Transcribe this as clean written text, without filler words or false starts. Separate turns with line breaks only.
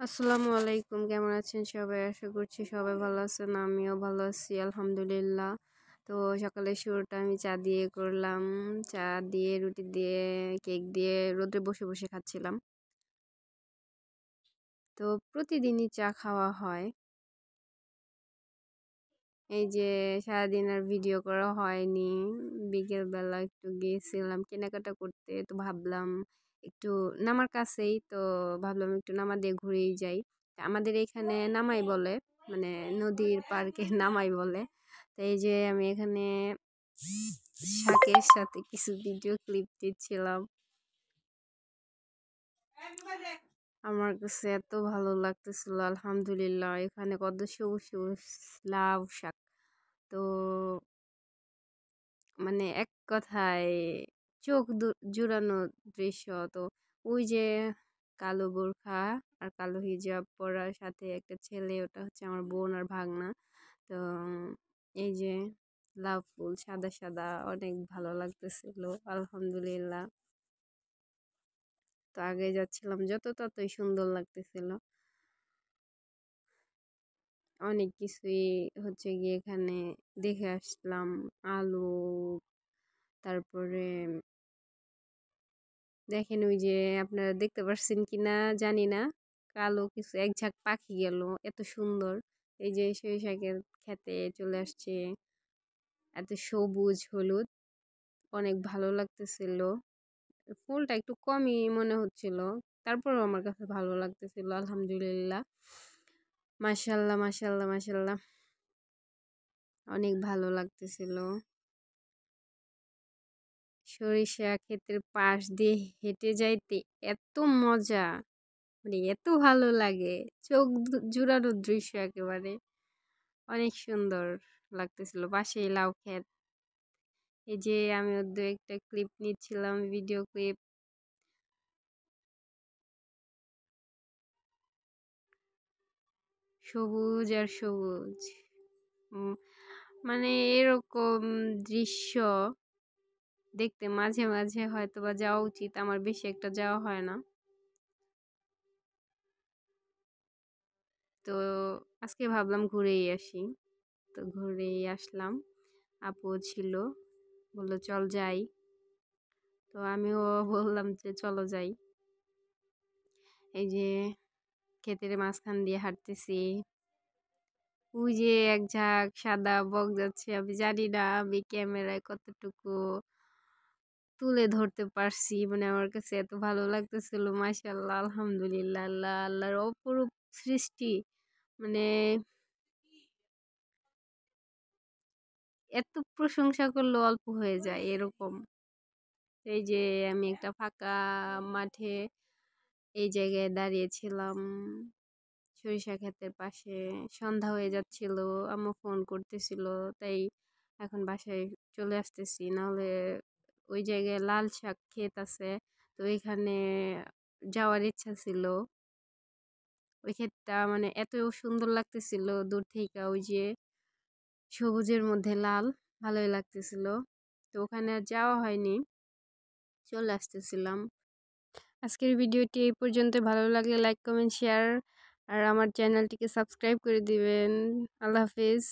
আসসালামু আলাইকুম, কেমন আছেন সবাই? আশা করছি সবাই ভালো আছেন। আমিও ভালো আছি আলহামদুলিল্লাহ। তো সকালের শুরুটা আমি চা দিয়ে করলাম। চা দিয়ে, রুটি দিয়ে, কেক দিয়ে রোদে বসে বসে খাচ্ছিলাম। তো প্রতিদিনই চা খাওয়া হয়। এই যে সারাদিন আর ভিডিও করা হয়নি। বিকেলবেলা একটু গিয়েছিলাম কেনাকাটা করতে। তো ভাবলাম একটু নামার কাছেই, তো ভাবলাম একটু নামা দিয়ে ঘুরেই যাই। আমাদের এখানে নামাই বলে, মানে নদীর পার্কে নামাই বলে। তো এই যে আমি এখানে শাকের সাথে কিছু ভিডিও ক্লিপ দিচ্ছিলাম। আমার কাছে এত ভালো লাগতেছিল আলহামদুলিল্লাহ। এখানে কত সবুজ সবুজ লাউ শাক। তো মানে এক কথায় চোখ জুড়ানো দৃশ্য। তো ওই যে কালো বোরখা আর কালো হিজাব পরার সাথে একটা ছেলে, ওটা হচ্ছে আমার বোন আর ভাগনা। তো এই যে লাভ ফুল সাদা সাদা, অনেক ভালো লাগতেছিল আলহামদুলিল্লাহ। তো আগে যাচ্ছিলাম যত ততই সুন্দর লাগতেছিল। অনেক কিছুই হচ্ছে গিয়ে এখানে দেখে আসলাম। আলু, তারপরে দেখেন ওই যে আপনারা দেখতে পাচ্ছেন কিনা জানি না, কালো কিছু এক ঝাঁক পাখি গেল, এত সুন্দর। এই যে সেই শাকের খেতে চলে আসছে, এত সবুজ হলুদ, অনেক ভালো লাগতেছিল। ফুলটা একটু কমই মনে হচ্ছিল, তারপরেও আমার কাছে ভালো লাগতেছিল আলহামদুলিল্লাহ। মাশাল্লাহ মাশাল্লাহ মাশাল্লাহ, অনেক ভালো লাগতেছিল। সরিষা ক্ষেতের পাশ দিয়ে হেঁটে যাইতে এত মজা, মানে এত ভালো লাগে, চোখ জুড়ানো দৃশ্য একেবারে, অনেক সুন্দর লাগতেছিল। পাশেই লাউ ক্ষেত। এই যে আমি ওর দু একটা ক্লিপ নিচ্ছিলাম, ভিডিও ক্লিপ। সবুজ আর সবুজ। উম, মানে এরকম দৃশ্য দেখতে মাঝে মাঝে হয়তো বা যাওয়া উচিত, আমার বেশি একটা যাওয়া হয় না। তো আজকে ভাবলাম ঘুরেই আসি। তো ঘুরেই আসলাম। আপু ছিল, বললো চল যাই। তো আমিও বললাম যে চলো যাই। এই যে ক্ষেতের মাঝখান দিয়ে হাঁটতেছি। ওই যে এক ঝাঁক সাদা বক যাচ্ছে, আমি জানি না আমি ক্যামেরায় কতটুকু তুলে ধরতে পারছি। মানে আমার কাছে এত ভালো লাগতেছিল, মাশাআল্লাহ আলহামদুলিল্লাহ, আল্লাহ আল্লাহর অপরূপ সৃষ্টি। মানে এত প্রশংসা করলে অল্প হয়ে যায় এরকম। এই যে আমি একটা ফাঁকা মাঠে এই জায়গায় দাঁড়িয়েছিলাম, সরিষা ক্ষেতের পাশে। সন্ধ্যা হয়ে যাচ্ছিল, আম্মু ফোন করতেছিল, তাই এখন বাসায় চলে আসতেছি। নাহলে ওই জায়গায় লাল শাক ক্ষেত আছে, তো এখানে যাওয়ার ইচ্ছা ছিল। ওই ক্ষেতটা মানে এত সুন্দর লাগতেছিল দূর থেকে, ওই যে সবুজের মধ্যে লাল, ভালোই লাগতেছিল। তো ওখানে আর যাওয়া হয়নি, চলে আসতেছিলাম। আজকের ভিডিওটি এই পর্যন্ত। ভালো লাগলে লাইক কমেন্ট শেয়ার আর আমার চ্যানেলটিকে সাবস্ক্রাইব করে দিবেন। আল্লাহ হাফিজ।